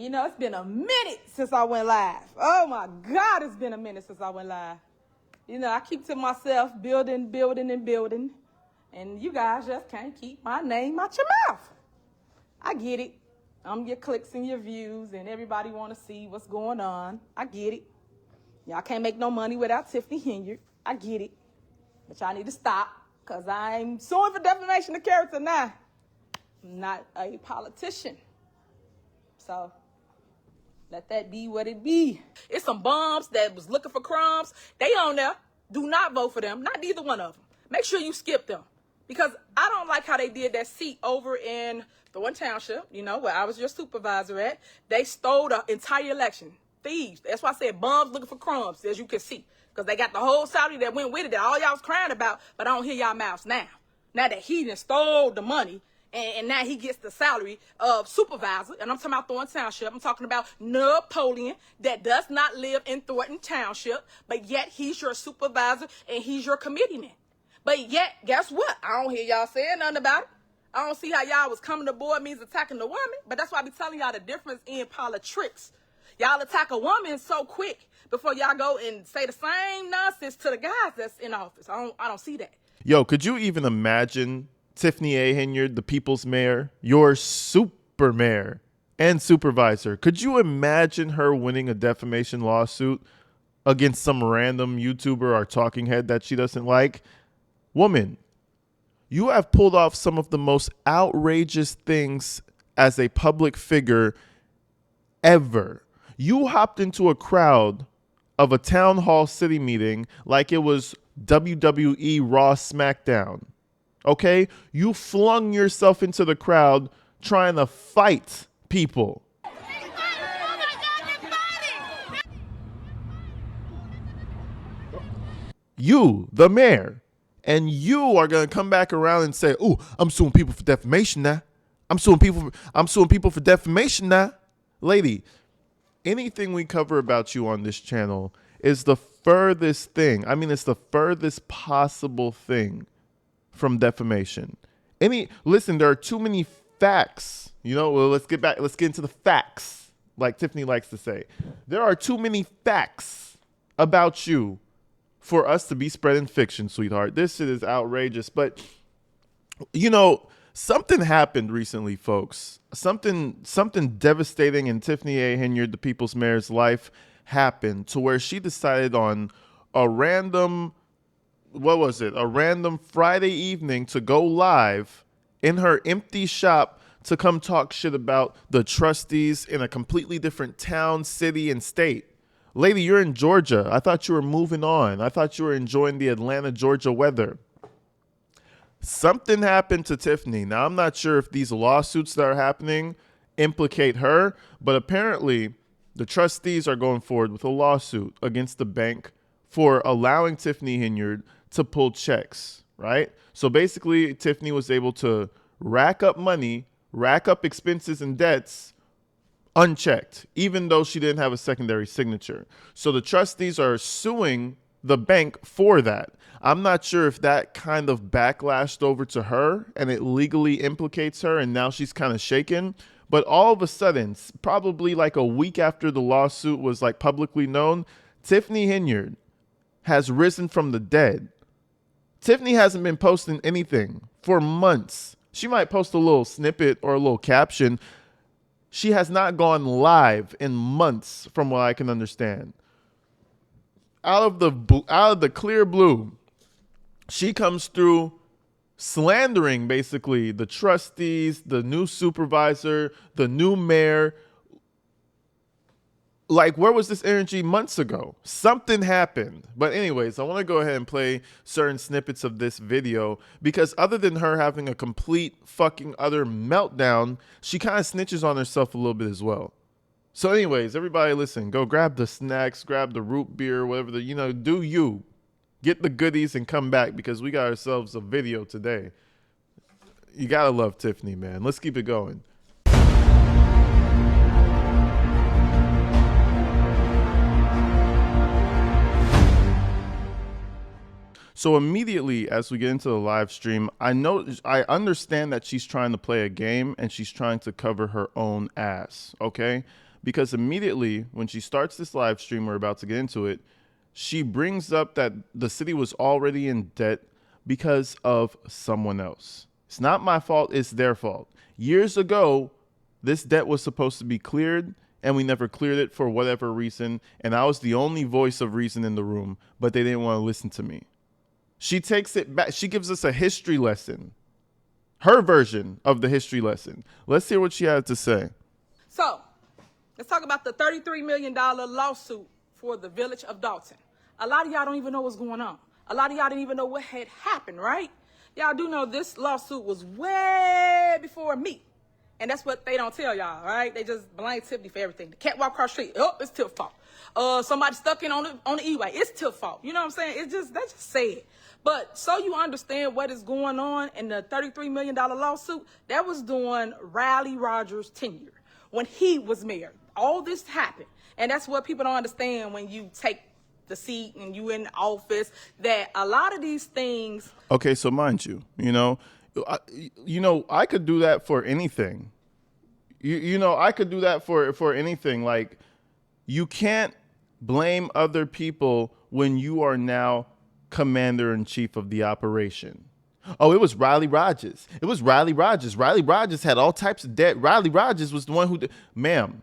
You know, it's been a minute since I went live. Oh my God, it's been a minute since I went live. You know, I keep to myself building. And you guys just can't keep my name out your mouth. I get it. I'm your clicks and your views and everybody want to see what's going on. I get it. Y'all can't make no money without Tiffany Henyard. I get it. But y'all need to stop because I'm suing for defamation of character now. I'm not a politician. So let that be what it be. It's some bums that was looking for crumbs. They on there. Do not vote for them. Not neither one of them. Make sure you skip them. Because I don't like how they did that seat over in Thornton Township, you know, where I was your supervisor at. They stole the entire election. Thieves. That's why I said bums looking for crumbs, as you can see. Because they got the whole salary that went with it that all y'all was crying about, but I don't hear y'all mouths now. Now that he done stole the money, and now he gets the salary of supervisor, and I'm talking about Thornton Township. I'm talking about Napoleon that does not live in Thornton Township, but yet he's your supervisor and he's your committeeman. But yet, guess what? I don't hear y'all saying nothing about it. I don't see how y'all was coming to board means attacking the woman, but that's why I be telling y'all the difference in politics. Y'all attack a woman so quick before y'all go and say the same nonsense to the guys that's in office. I don't see that. Yo, could you even imagine Tiffany A. Henyard, the people's mayor, your super mayor and supervisor? Could you imagine her winning a defamation lawsuit against some random YouTuber or talking head that she doesn't like? Woman, you have pulled off some of the most outrageous things as a public figure ever. You hopped into a crowd of a town hall city meeting like it was WWE Raw SmackDown. Okay? You flung yourself into the crowd trying to fight people. You, the mayor, and you are going to come back around and say, "Oh, I'm suing people for defamation now. I'm suing people for defamation now." Lady, anything we cover about you on this channel is the furthest thing. I mean, it's the furthest possible thing from defamation. Listen, there are too many facts. You know, well, let's get into the facts, like Tiffany likes to say. There are too many facts about you for us to be spreading fiction, sweetheart. This shit is outrageous. But, you know, something happened recently, folks. Something devastating in Tiffany A. Henyard, the people's mayor's life, happened to where she decided on a random Friday evening to go live in her empty shop to come talk shit about the trustees in a completely different town, city, and state. Lady, you're in Georgia. I thought you were moving on. I thought you were enjoying the Atlanta, Georgia weather. Something happened to Tiffany. Now, I'm not sure if these lawsuits that are happening implicate her, but apparently the trustees are going forward with a lawsuit against the bank for allowing Tiffany Henyard to pull checks, right? So basically, Tiffany was able to rack up money, rack up expenses and debts unchecked, even though she didn't have a secondary signature. So the trustees are suing the bank for that. I'm not sure if that kind of backlashed over to her and it legally implicates her and now she's kind of shaken. But all of a sudden, probably like a week after the lawsuit was like publicly known, Tiffany Henyard has risen from the dead. Tiffany hasn't been posting anything for months. She might post a little snippet or a little caption. She has not gone live in months, from what I can understand. Out of the clear blue, she comes through slandering basically the trustees, the new supervisor, the new mayor. Like, where was this energy months ago? Something happened. But anyways, I want to go ahead and play certain snippets of this video because other than her having a complete fucking other meltdown, she kind of snitches on herself a little bit as well. So anyways, everybody listen, go grab the snacks, grab the root beer, whatever do you. Get the goodies and come back because we got ourselves a video today. You got to love Tiffany, man. Let's keep it going. So immediately as we get into the live stream, I understand that she's trying to play a game and she's trying to cover her own ass, okay? because immediately when she starts this live stream, we're about to get into it, she brings up that the city was already in debt because of someone else. It's not my fault, it's their fault. Years ago, this debt was supposed to be cleared, and we never cleared it for whatever reason, and I was the only voice of reason in the room, but they didn't want to listen to me. She takes it back. She gives us a history lesson, her version of the history lesson. Let's hear what she had to say. So, let's talk about the $33 million lawsuit for the village of Dalton. A lot of y'all don't even know what's going on. A lot of y'all didn't even know what had happened, right? Y'all do know this lawsuit was way before me. And that's what they don't tell y'all, right? They just blame Tiffany for everything. The cat walk across the street, oh, it's Tiff's fault. Somebody stuck in on the E-way, it's Tiff's fault. You know what I'm saying? They just say it. But so you understand what is going on in the $33 million lawsuit, that was during Riley Rogers' tenure when he was mayor. All this happened. And that's what people don't understand when you take the seat and you in office, that a lot of these things. Okay, so mind you, I could do that for anything. I could do that for anything. Like, you can't blame other people when you are now commander-in-chief of the operation. Oh, it was Riley Rogers. It was Riley Rogers. Riley Rogers had all types of debt. Riley Rogers was the one who did. Ma'am,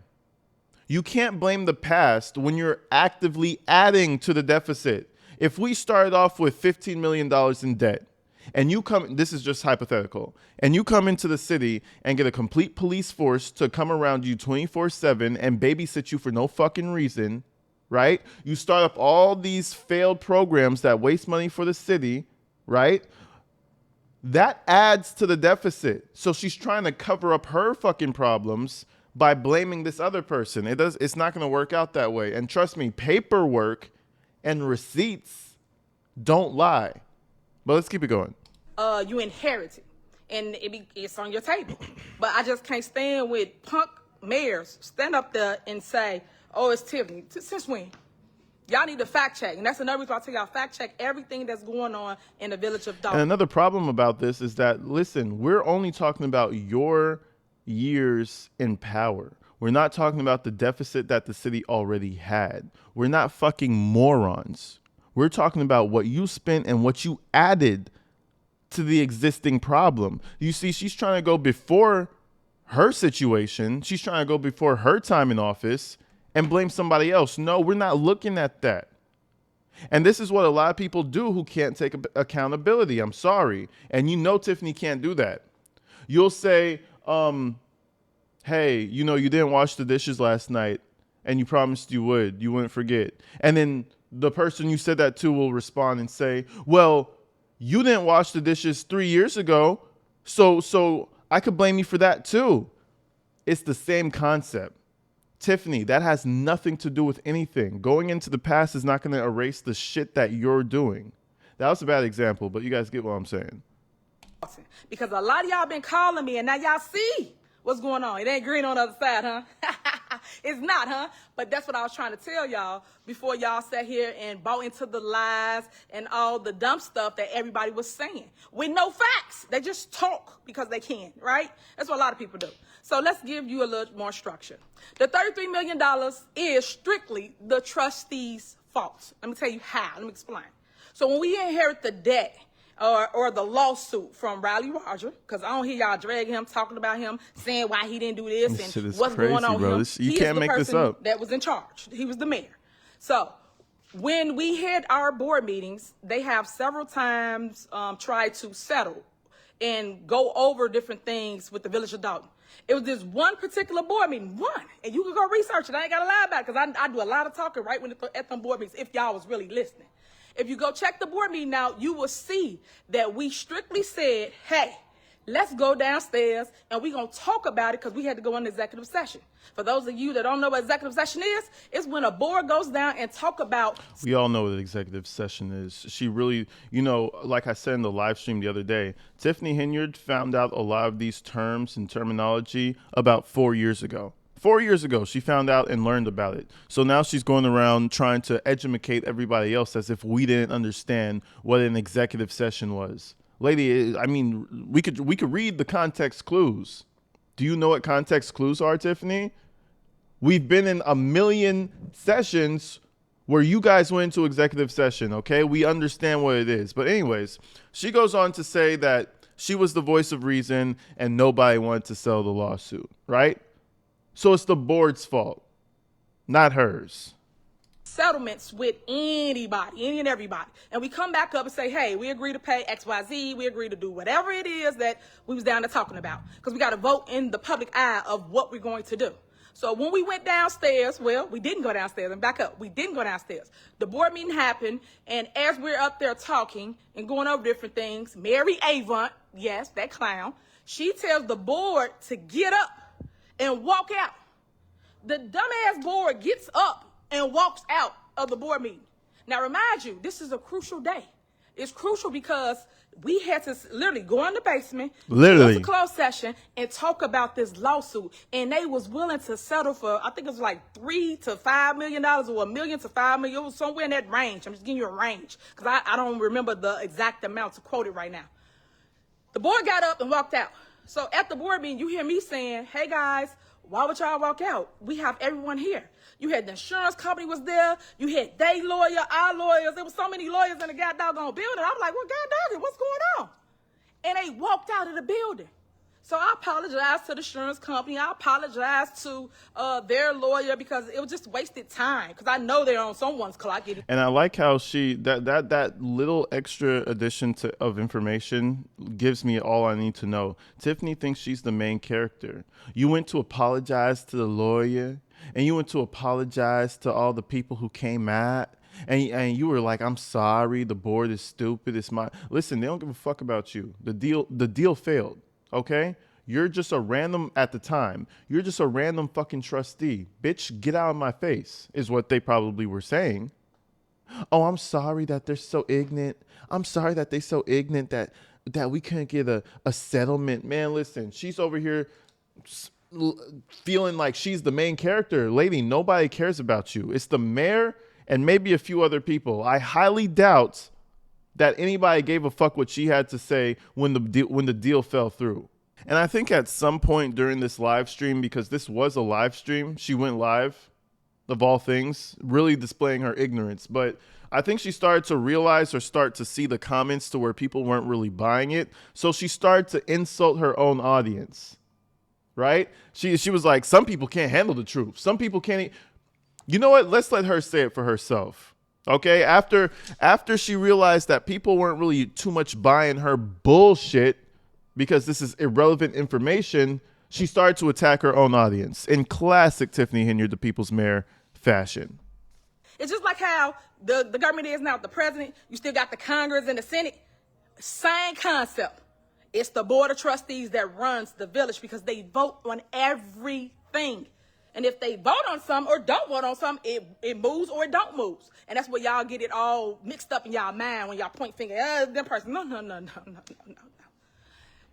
you can't blame the past when you're actively adding to the deficit. If we started off with $15 million in debt, and you come, this is just hypothetical, and you come into the city and get a complete police force to come around you 24/7 and babysit you for no fucking reason, right? You start up all these failed programs that waste money for the city, right? That adds to the deficit. So she's trying to cover up her fucking problems by blaming this other person. It's not going to work out that way. And trust me, paperwork and receipts don't lie. But let's keep it going. You inherit it, and it's on your table. But I just can't stand with punk mayors stand up there and say, oh, it's Tiffany. Since when? Y'all need to fact check. And that's another reason I tell y'all, fact check everything that's going on in the village of Dalton. And another problem about this is that, listen, we're only talking about your years in power. We're not talking about the deficit that the city already had. We're not fucking morons. We're talking about what you spent and what you added to the existing problem. You see, she's trying to go before her situation. She's trying to go before her time in office and blame somebody else. No, we're not looking at that. And this is what a lot of people do who can't take accountability. I'm sorry. And Tiffany can't do that. You'll say, hey, you didn't wash the dishes last night and you promised you would. You wouldn't forget. And then the person you said that to will respond and say, well, you didn't wash the dishes 3 years ago, so I could blame you for that too. It's the same concept. Tiffany, that has nothing to do with anything. Going into the past is not going to erase the shit that you're doing. That was a bad example, but you guys get what I'm saying. Because a lot of y'all been calling me, and now y'all see what's going on. It ain't green on the other side, huh? It's not, huh? But that's what I was trying to tell y'all before y'all sat here and bought into the lies and all the dumb stuff that everybody was saying. With no facts. They just talk because they can, right? That's what a lot of people do. So let's give you a little more structure. The $33 million is strictly the trustees' fault. Let me tell you how. Let me explain. So when we inherit the debt, or the lawsuit from Riley Rogers, because I don't hear y'all drag him, talking about him, saying why he didn't do this and what's crazy, going on with him. You can't make this up. That was in charge. He was the mayor. So when we had our board meetings, they have several times tried to settle and go over different things with the village of Dalton. It was this one particular board meeting, and you can go research it. I ain't got to lie about it because I do a lot of talking right at them board meetings if y'all was really listening. If you go check the board meeting out, you will see that we strictly said, hey, let's go downstairs and we're going to talk about it because we had to go into executive session. For those of you that don't know what executive session is, it's when a board goes down and talk about. We all know what executive session is. She really, like I said in the live stream the other day, Tiffany Henyard found out a lot of these terms and terminology about 4 years ago. 4 years ago, she found out and learned about it. So now she's going around trying to educate everybody else as if we didn't understand what an executive session was. Lady, I mean, we could read the context clues. Do you know what context clues are, Tiffany? We've been in a million sessions where you guys went into executive session, okay? We understand what it is. But anyways, she goes on to say that she was the voice of reason and nobody wanted to sell the lawsuit, right? So it's the board's fault, not hers. Settlements with anybody, any and everybody. And we come back up and say, hey, we agree to pay XYZ. We agree to do whatever it is that we was down there talking about. Because we got to vote in the public eye of what we're going to do. So when we went downstairs, well, we didn't go downstairs and back up. We didn't go downstairs. The board meeting happened. And as we're up there talking and going over different things, Mary Avant, yes, that clown, she tells the board to get up and walk out. The dumbass board gets up and walks out of the board meeting. Now, remind you, this is a crucial day. It's crucial because we had to literally go in the basement, go to closed session, and talk about this lawsuit. And they was willing to settle for, I think it was like $3 to $5 million or $1 million to $5 million. It was somewhere in that range. I'm just giving you a range because I don't remember the exact amount to quote it right now. The board got up and walked out. So at the board meeting, you hear me saying, hey guys, why would y'all walk out? We have everyone here. You had the insurance company was there. You had they lawyer, our lawyers. There was so many lawyers in the goddamn building. I'm like, well, goddamn, what's going on? And they walked out of the building. So I apologized to the insurance company. I apologized to their lawyer because it was just wasted time. Because I know they're on someone's clock. And I like how she that little extra addition of information gives me all I need to know. Tiffany thinks she's the main character. You went to apologize to the lawyer, and you went to apologize to all the people who came at. And you were like, I'm sorry, the board is stupid. It's my listen, they don't give a fuck about you. The deal failed. Okay? You're just a random, at the time, you're just a random fucking trustee. Bitch, get out of my face, is what they probably were saying. Oh, I'm sorry that they're so ignorant. I'm sorry that they're so ignorant that we couldn't get a settlement. Man, listen, she's over here feeling like she's the main character. Lady, nobody cares about you. It's the mayor and maybe a few other people. I highly doubt that anybody gave a fuck what she had to say when the deal fell through. And I think at some point during this live stream, because this was a live stream, she went live, of all things, really displaying her ignorance. But I think she started to realize or start to see the comments to where people weren't really buying it. So she started to insult her own audience, right? She was like, some people can't handle the truth. Some people can't. You know what? Let's let her say it for herself. Okay, after she realized that people weren't really too much buying her bullshit because this is irrelevant information, she started to attack her own audience in classic Tiffany Henyard, the people's mayor fashion. It's just like how the government is now, the president, you still got the Congress and the Senate. Same concept. It's the board of trustees that runs the village because they vote on everything. And if they vote on something or don't vote on something, it moves or it don't move. And that's where y'all get it all mixed up in y'all mind when y'all point finger, that person. No.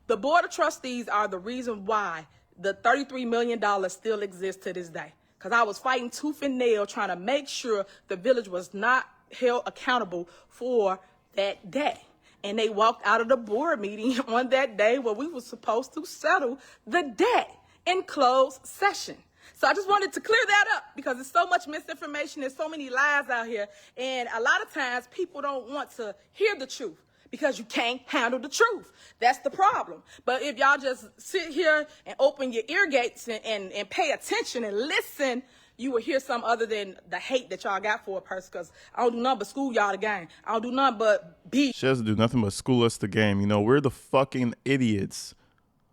The board of trustees are the reason why the $33 million still exists to this day. Because I was fighting tooth and nail trying to make sure the village was not held accountable for that day. And they walked out of the board meeting on that day where we were supposed to settle the debt in closed session. So I just wanted to clear that up because there's so much misinformation. There's so many lies out here. And a lot of times people don't want to hear the truth because you can't handle the truth. That's the problem. But if y'all just sit here and open your ear gates and pay attention and listen, you will hear some other than the hate that y'all got for a person because I don't do nothing but school y'all the game. I don't do nothing but beat. She doesn't do nothing but school us the game. You know, we're the fucking idiots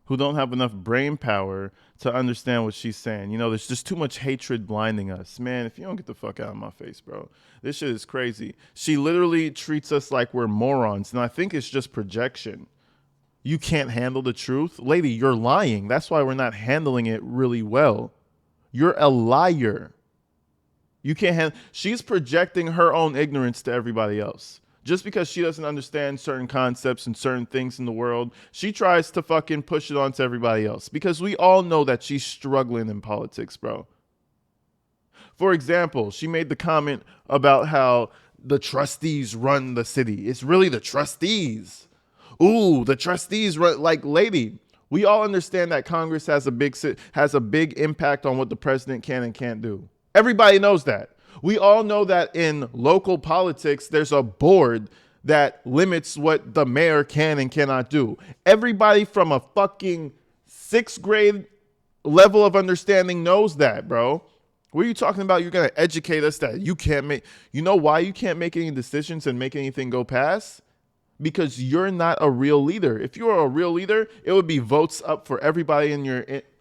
who don't have enough brain power to understand what she's saying. You know, there's just too much hatred blinding us. Man, if you don't get the fuck out of my face, bro, this shit is crazy. She literally treats us like we're morons, and I think it's just projection. You can't handle the truth? Lady, you're lying. That's why we're not handling it really well. You're a liar. You can't handle. She's projecting her own ignorance to everybody else. Just because she doesn't understand certain concepts and certain things in the world, she tries to fucking push it on to everybody else. Because we all know that she's struggling in politics, bro. For example, she made the comment about how the trustees run the city. It's really the trustees. Ooh, the trustees run. Like, lady, We all understand that Congress has a big impact on what the president can and can't do. Everybody knows that. We all know that in local politics, there's a board that limits what the mayor can and cannot do. Everybody from a fucking 6th grade level of understanding knows that, bro. What are you talking about? You're going to educate us that you can't make, you know why you can't make any decisions and make anything go past? Because you're not a real leader. If you were a real leader, it would be votes up for everybody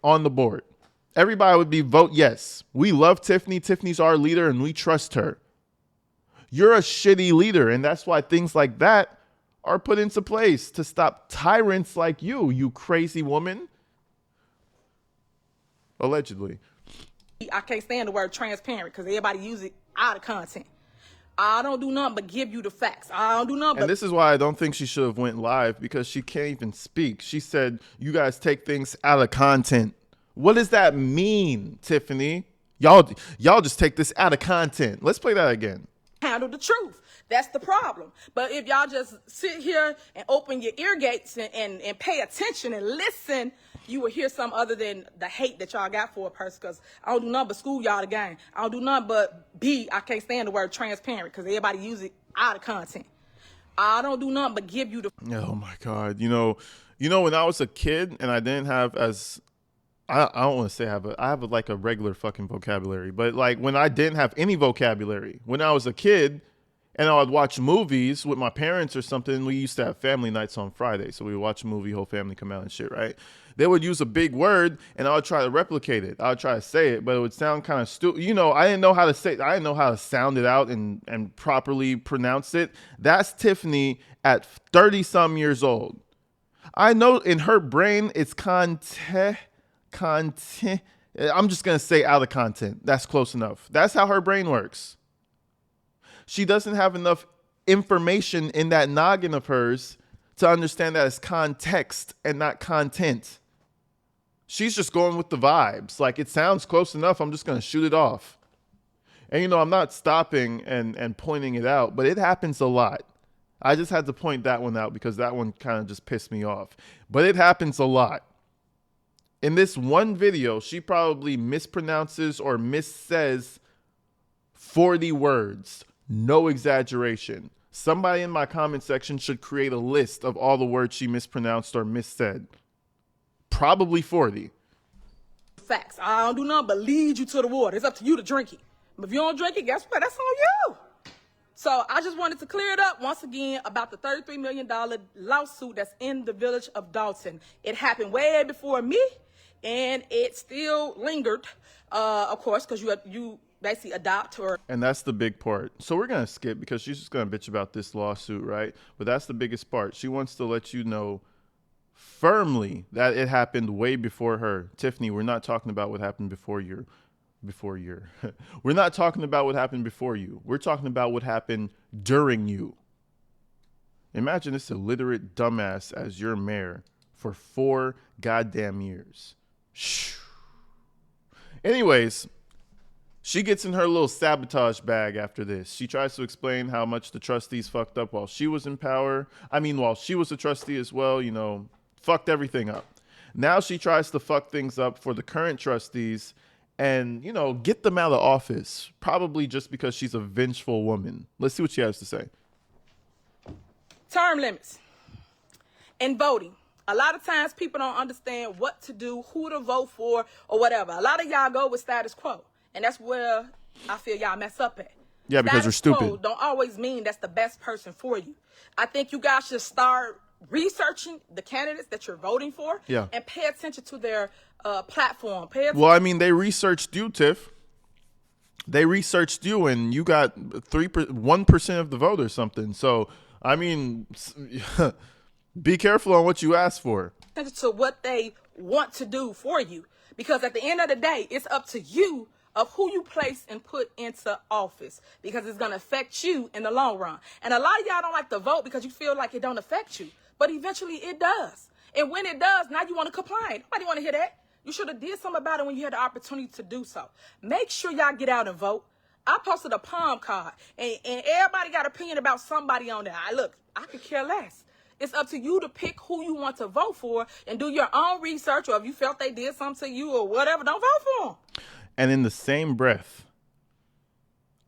on the board. Everybody would be vote yes. We love Tiffany. Tiffany's our leader and we trust her. You're a shitty leader, and that's why things like that are put into place to stop tyrants like you crazy woman. Allegedly. I can't stand the word transparent because everybody use it out of content. I don't do nothing but give you the facts. I don't do nothing but... And this is why I don't think she should have went live, because she can't even speak. She said, you guys take things out of content. What does that mean, Tiffany? Y'all just take this out of content. Let's play that again. Handle the truth. That's the problem. But if y'all just sit here and open your ear gates and pay attention and listen, you will hear something other than the hate that y'all got for a person. Because I don't do nothing but school y'all the game. I don't do nothing but I can't stand the word transparent because everybody use it out of content. I don't do nothing but give you the... Oh my God. You know, when I was a kid and I didn't have I don't want to say I have like a regular fucking vocabulary, but like when I didn't have any vocabulary, when I was a kid and I would watch movies with my parents or something, we used to have family nights on Friday. So we would watch a movie, whole family come out and shit, right? They would use a big word and I would try to replicate it. I would try to say it, but it would sound kind of stupid. You know, I didn't know how to say it. I didn't know how to sound it out and properly pronounce it. That's Tiffany at 30 some years old. I know in her brain it's content. I'm just going to say out of content. That's close enough. That's how her brain works. She doesn't have enough information in that noggin of hers to understand that it's context and not content. She's just going with the vibes. Like, it sounds close enough. I'm just going to shoot it off. And, you know, I'm not stopping and pointing it out, but it happens a lot. I just had to point that one out because that one kind of just pissed me off. But it happens a lot. In this one video, she probably mispronounces or missays 40 words. No exaggeration. Somebody in my comment section should create a list of all the words she mispronounced or missaid. Probably 40. Facts. I don't do nothing but lead you to the water. It's up to you to drink it. But if you don't drink it, guess what? That's on you. So I just wanted to clear it up once again about the $33 million lawsuit that's in the village of Dalton. It happened way before me. And it still lingered, of course, because you basically adopt her. And that's the big part. So we're going to skip because she's just going to bitch about this lawsuit, right? But that's the biggest part. She wants to let you know firmly that it happened way before her. Tiffany, we're not talking about what happened before your. We're not talking about what happened before you. We're talking about what happened during you. Imagine this illiterate dumbass as your mayor for 4 goddamn years. Anyways, she gets in her little sabotage bag after this. She tries to explain how much the trustees fucked up while she was in power. I mean, while she was a trustee as well, you know, fucked everything up. Now she tries to fuck things up for the current trustees and, you know, get them out of office, probably just because she's a vengeful woman. Let's see what she has to say. Term limits and voting. A lot of times people don't understand what to do, who to vote for, or whatever. A lot of y'all go with status quo, and that's where I feel y'all mess up at. Yeah, because you're stupid. Quo don't always mean that's the best person for you. I think you guys should start researching the candidates that you're voting for, and pay attention to their platform. Well, I mean, they researched you, Tiff. They researched you, and you got 1% of the vote or something. So, I mean. Be careful on what you ask for. To what they want to do for you. Because at the end of the day, it's up to you of who you place and put into office. Because it's going to affect you in the long run. And a lot of y'all don't like to vote because you feel like it don't affect you. But eventually it does. And when it does, now you want to complain. Nobody want to hear that. You should have did something about it when you had the opportunity to do so. Make sure y'all get out and vote. I posted a palm card. And everybody got an opinion about somebody on there. Look, I could care less. It's up to you to pick who you want to vote for and do your own research, or if you felt they did something to you or whatever, don't vote for them. And in the same breath,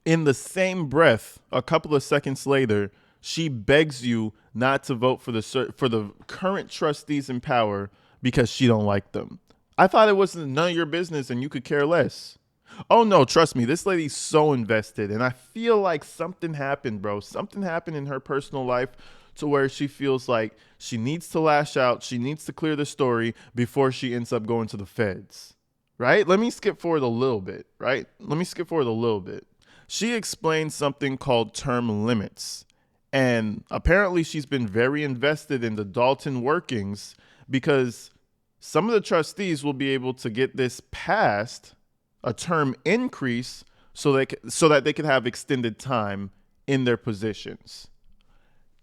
a couple of seconds later, she begs you not to vote for the current trustees in power because she don't like them. I thought it wasn't none of your business and you could care less. Oh no, trust me, this lady's so invested, and I feel like something happened, bro. Something happened in her personal life to where she feels like she needs to lash out, she needs to clear the story before she ends up going to the feds. Right? Let me skip forward a little bit, right? She explained something called term limits. And apparently she's been very invested in the Dalton workings because some of the trustees will be able to get this passed, a term increase, so that they can have extended time in their positions.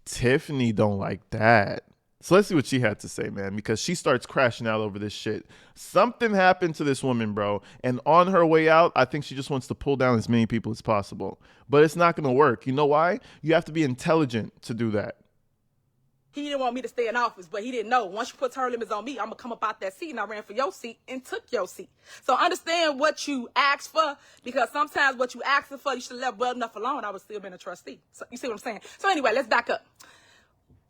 Tiffany don't like that. So let's see what she had to say, man, because she starts crashing out over this shit. Something happened to this woman, bro. And on her way out, I think she just wants to pull down as many people as possible. But it's not going to work. You know why? You have to be intelligent to do that. He didn't want me to stay in office, but he didn't know. Once you put term limits on me, I'm going to come up out that seat, and I ran for your seat and took your seat. So understand what you asked for, because sometimes what you asked for, you should have left well enough alone. I would still been a trustee. So you see what I'm saying? So anyway, let's back up.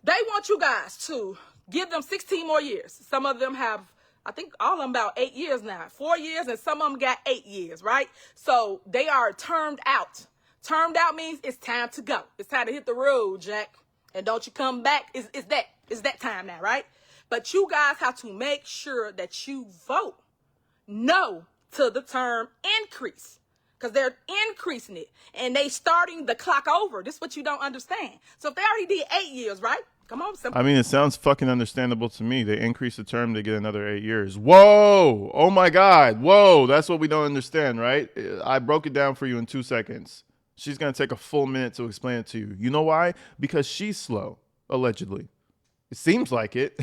They want you guys to give them 16 more years. Some of them have, I think all of them about 8 years now. 4 years, and some of them got 8 years, right? So they are termed out. Termed out means it's time to go. It's time to hit the road, Jack. And don't you come back. It's that time now, right? But you guys have to make sure that you vote no to the term increase, because they're increasing it and they starting the clock over. This is what you don't understand. So if they already did 8 years, right? Come on. I mean, it sounds fucking understandable to me. They increase the term, they get another 8 years. Whoa. Oh my God. Whoa. That's what we don't understand, right? I broke it down for you in 2 seconds. She's going to take a full minute to explain it to you. You know why? Because she's slow, allegedly. It seems like it.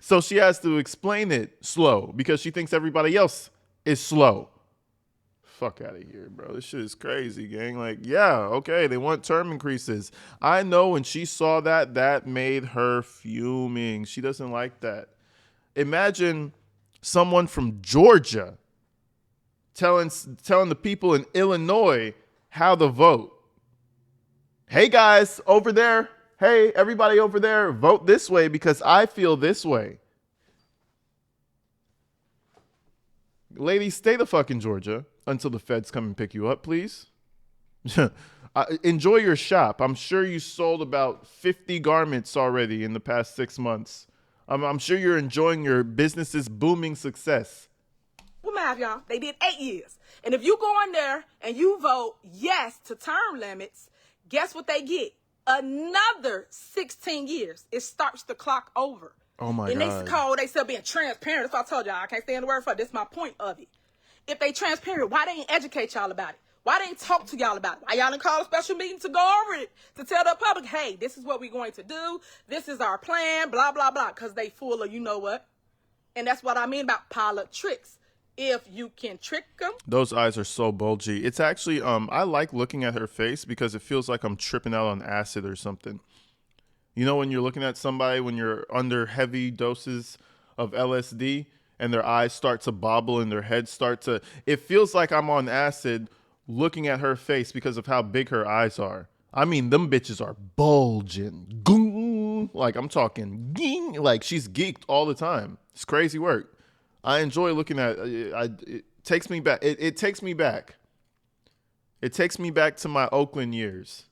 So she has to explain it slow because she thinks everybody else is slow. Fuck out of here, bro. This shit is crazy, gang. Like, yeah, okay, they want term increases. I know when she saw that, that made her fuming. She doesn't like that. Imagine someone from Georgia telling the people in Illinois how to vote. Hey, guys, over there. Hey, everybody over there, vote this way because I feel this way. Ladies, stay the fuck in Georgia until the feds come and pick you up, please. Enjoy your shop. I'm sure you sold about 50 garments already in the past 6 months. I'm sure you're enjoying your business's booming success. Well, math, y'all. They did 8 years. And if you go in there and you vote yes to term limits, guess what they get? Another 16 years. It starts the clock over. Oh my God. And they still being transparent. That's what I told y'all. I can't stand the word for it. This is my point of it. If they transparent, why they ain't educate y'all about it? Why they ain't talk to y'all about it? Why y'all didn't call a special meeting to go over it? To tell the public, hey, this is what we're going to do. This is our plan, blah, blah, blah. Because they full of you know what. And that's what I mean about politics. If you can trick them. Those eyes are so bulgy. It's actually, I like looking at her face because it feels like I'm tripping out on acid or something. You know, when you're looking at somebody, when you're under heavy doses of LSD and their eyes start to bobble and their heads start to, it feels like I'm on acid looking at her face because of how big her eyes are. I mean, them bitches are bulging. Goong. Like I'm talking, ging. Like she's geeked all the time. It's crazy work. I enjoy looking at it. Takes me back. It takes me back. It takes me back to my Oakland years.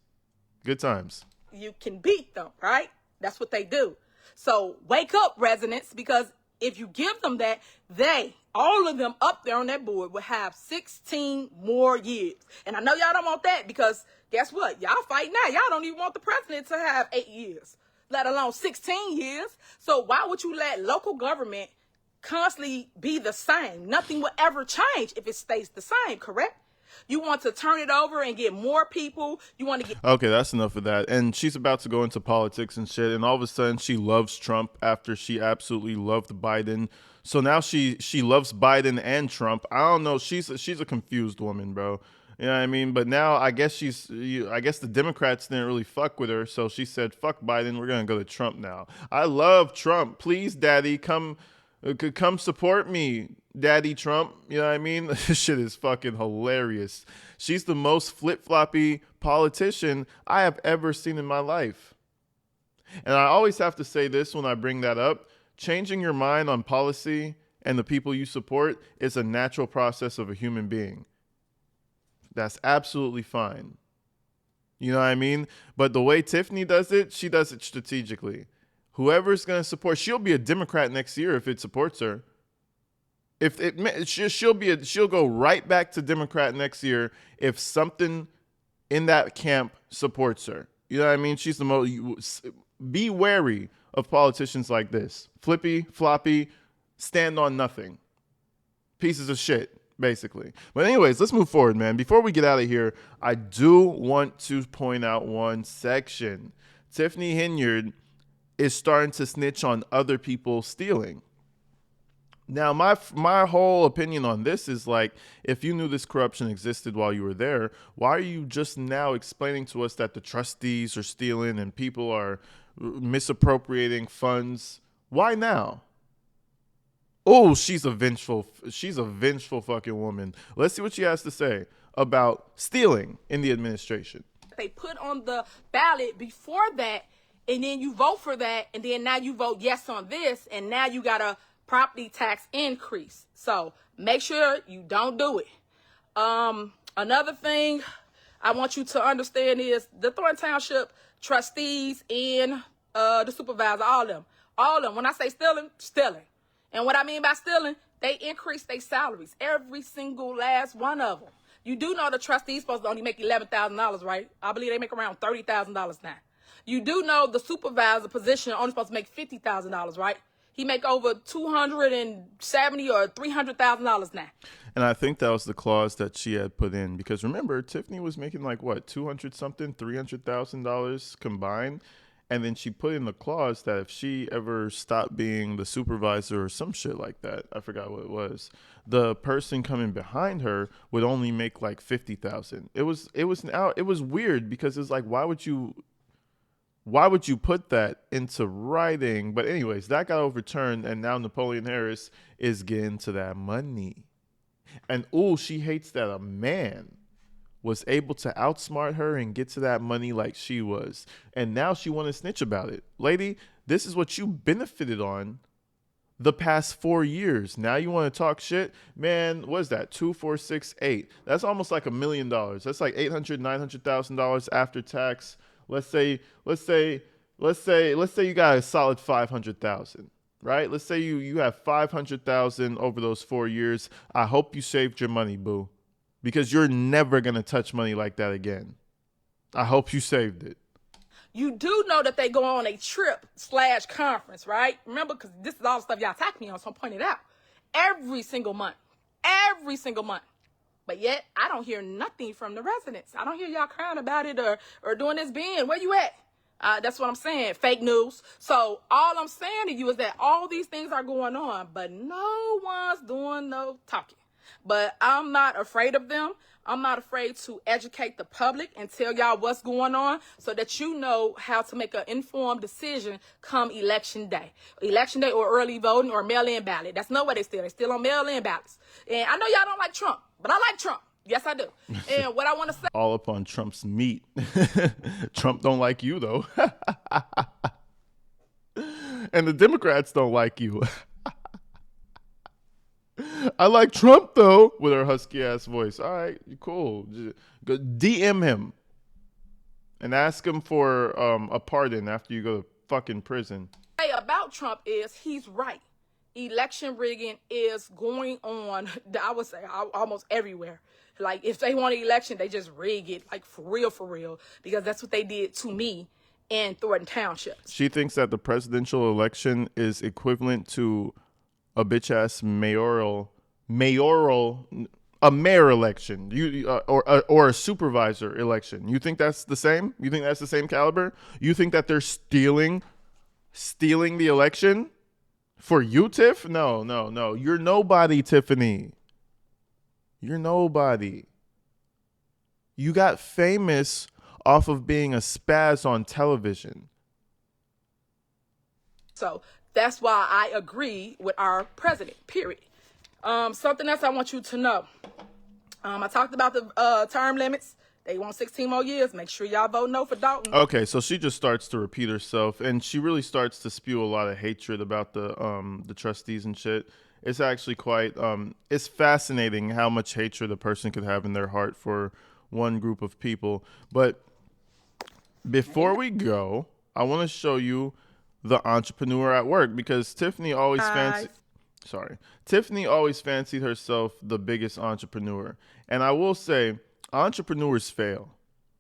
Good times. You can beat them, right? That's what they do. So wake up, residents, because if you give them that, all of them up there on that board will have 16 more years. And I know y'all don't want that because guess what? Y'all fight now. Y'all don't even want the president to have 8 years, let alone 16 years. So why would you let local government constantly be the same? Nothing will ever change if it stays the same, correct? You want to turn it over and get more people. You want to get... Okay, that's enough of that. And she's about to go into politics and shit, and all of a sudden she loves Trump after she absolutely loved Biden. So now she loves Biden and Trump. I don't know. She's a confused woman, bro. You know what I mean? But now I guess I guess the Democrats didn't really fuck with her, so she said, "Fuck Biden, we're gonna go to Trump now." I love Trump. Please, Daddy, come support me, Daddy Trump. You know what I mean? This shit is fucking hilarious. She's the most flip floppy politician I have ever seen in my life. And I always have to say this when I bring that up: changing your mind on policy and the people you support is a natural process of a human being. That's absolutely fine. You know what I mean? But the way Tiffany does it, she does it strategically. Whoever's going to support, she'll be a Democrat next year if it supports her. If it, she'll go right back to Democrat next year if something in that camp supports her. You know what I mean? She's the most. Be wary of politicians like this. Flippy, floppy, stand on nothing. Pieces of shit. Basically. But anyways, let's move forward, man. Before we get out of here, I do want to point out one section. Tiffany Henyard is starting to snitch on other people stealing. Now, my whole opinion on this is like, if you knew this corruption existed while you were there, why are you just now explaining to us that the trustees are stealing and people are misappropriating funds? Why now? Oh, she's a vengeful fucking woman. Let's see what she has to say about stealing in the administration. They put on the ballot before that, and then you vote for that, and then now you vote yes on this, and now you got a property tax increase. So make sure you don't do it. Another thing I want you to understand is the Thornton Township trustees and the supervisor, all of them. When I say stealing. And what I mean by stealing, they increase their salaries, every single last one of them. You do know the trustees supposed to only make $11,000, right? I believe they make around $30,000 now. You do know the supervisor position only supposed to make $50,000, right? He make over $270,000 or $300,000 now. And I think that was the clause that she had put in, because remember, Tiffany was making like what, $200,000 combined. And then she put in the clause that if she ever stopped being the supervisor or some shit like that, I forgot what it was, the person coming behind her would only make like $50,000. It was weird, because it's like, why would you put that into writing? But anyways, that got overturned, and now Napoleon Harris is getting to that money. And she hates that a man was able to outsmart her and get to that money like she was. And now she want to snitch about it. Lady, this is what you benefited on the past 4 years. Now you want to talk shit? Man, what is that? 2, 4, 6, 8. That's almost like $1 million. That's like $900,000 after tax. Let's say you got a solid 500,000. Right? Let's say you have 500,000 over those 4 years. I hope you saved your money, boo. Because you're never going to touch money like that again. I hope you saved it. You do know that they go on a trip/conference, right? Remember, because this is all the stuff y'all attack me on, so I'm pointing it out. Every single month. But yet, I don't hear nothing from the residents. I don't hear y'all crying about it or doing this being. Where you at? That's what I'm saying. Fake news. So all I'm saying to you is that all these things are going on, but no one's doing no talking. But I'm not afraid of them. I'm not afraid to educate the public and tell y'all what's going on so that you know how to make an informed decision come election day. Election day or early voting or mail-in ballot. That's no way they steal. They still on mail-in ballots. And I know y'all don't like Trump, but I like Trump. Yes, I do. And what I want to say... All up on Trump's meat. Trump don't like you, though. And the Democrats don't like you. I like Trump, though, with her husky-ass voice. All right, cool. Go DM him and ask him for a pardon after you go to fucking prison. About Trump is he's right. Election rigging is going on, I would say, almost everywhere. Like, if they want an election, they just rig it, like, for real, because that's what they did to me in Thornton Township. She thinks that the presidential election is equivalent to a bitch-ass mayor election, or a supervisor election. You think that's the same? You think that's the same caliber? You think that they're stealing the election for you, Tiff? No. You're nobody, Tiffany. You're nobody. You got famous off of being a spaz on television. So that's why I agree with our president, period. Something else I want you to know. I talked about the term limits. They want 16 more years. Make sure y'all vote no for Dalton. Okay, so she just starts to repeat herself, and she really starts to spew a lot of hatred about the trustees and shit. It's actually quite it's fascinating how much hatred a person could have in their heart for one group of people. But before we go, I want to show you the entrepreneur at work, because Tiffany always fancied herself the biggest entrepreneur. And I will say, entrepreneurs fail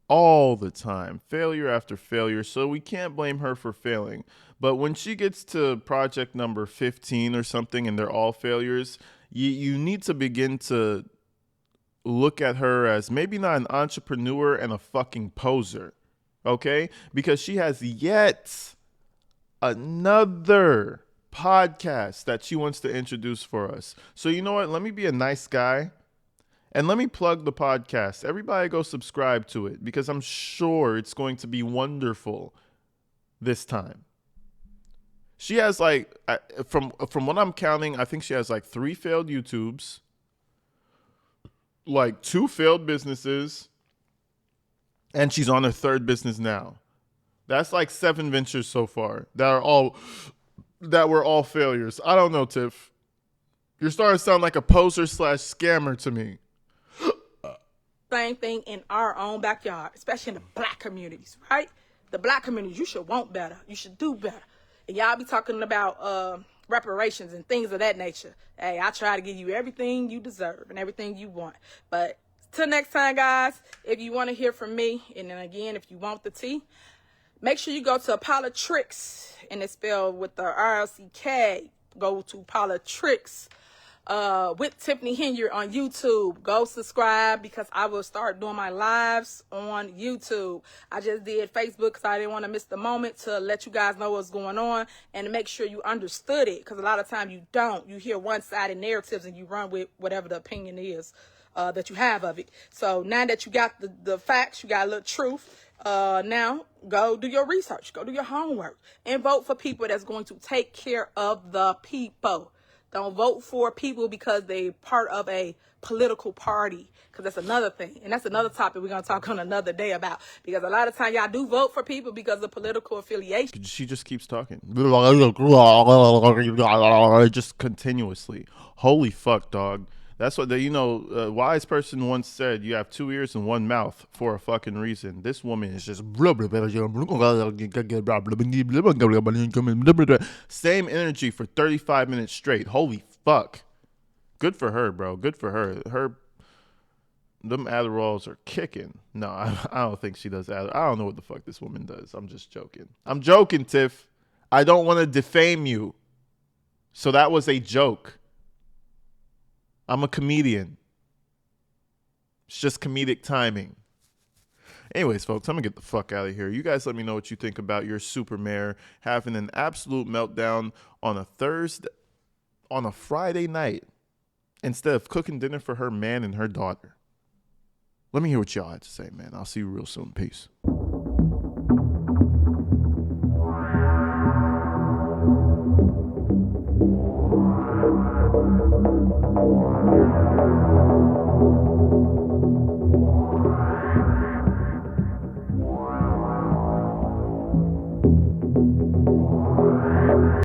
all the time, failure after failure. So we can't blame her for failing. But when she gets to project number 15 or something and they're all failures, you need to begin to look at her as maybe not an entrepreneur and a fucking poser. Okay? Because she has yet another podcast that she wants to introduce for us. So you know what? Let me be a nice guy and let me plug the podcast. Everybody go subscribe to it, because I'm sure it's going to be wonderful this time. She has like, from what I'm counting, I think she has like 3 failed YouTubes, like 2 failed businesses, and she's on her 3rd business now. That's like 7 ventures so far that were all failures. I don't know, Tiff. You're starting to sound like a poser / scammer to me. Same thing in our own backyard, especially in the black communities, right? The black communities, you should want better. You should do better. And y'all be talking about reparations and things of that nature. Hey, I try to give you everything you deserve and everything you want. But till next time, guys, if you want to hear from me, and then again, if you want the tea, make sure you go to Politics, and it's spelled with the RLCK. Go to Politics with Tiffany Henyard on YouTube. Go subscribe, because I will start doing my lives on YouTube. I just did Facebook because I didn't want to miss the moment to let you guys know what's going on and to make sure you understood it, because a lot of time you don't. You hear one-sided narratives and you run with whatever the opinion is that you have of it. So now that you got the facts, you got a little truth. Now go do your research, go do your homework, and vote for people that's going to take care of the people. Don't vote for people because they part of a political party, because that's another thing, and that's another topic we're going to talk on another day about, because a lot of time y'all do vote for people because of political affiliation. She just keeps talking. Just continuously. Holy fuck, dog. That's what a wise person once said, you have 2 ears and 1 mouth for a fucking reason. This woman is just same energy for 35 minutes straight. Holy fuck. Good for her, bro. Good for her. Them Adderalls are kicking. No, I don't think she does Adderall. I don't know what the fuck this woman does. I'm just joking. I'm joking, Tiff. I don't want to defame you. So that was a joke. I'm a comedian. It's just comedic timing. Anyways, folks, I'm going to get the fuck out of here. You guys let me know what you think about your super mayor having an absolute meltdown on a Friday night, instead of cooking dinner for her man and her daughter. Let me hear what y'all had to say, man. I'll see you real soon. Peace.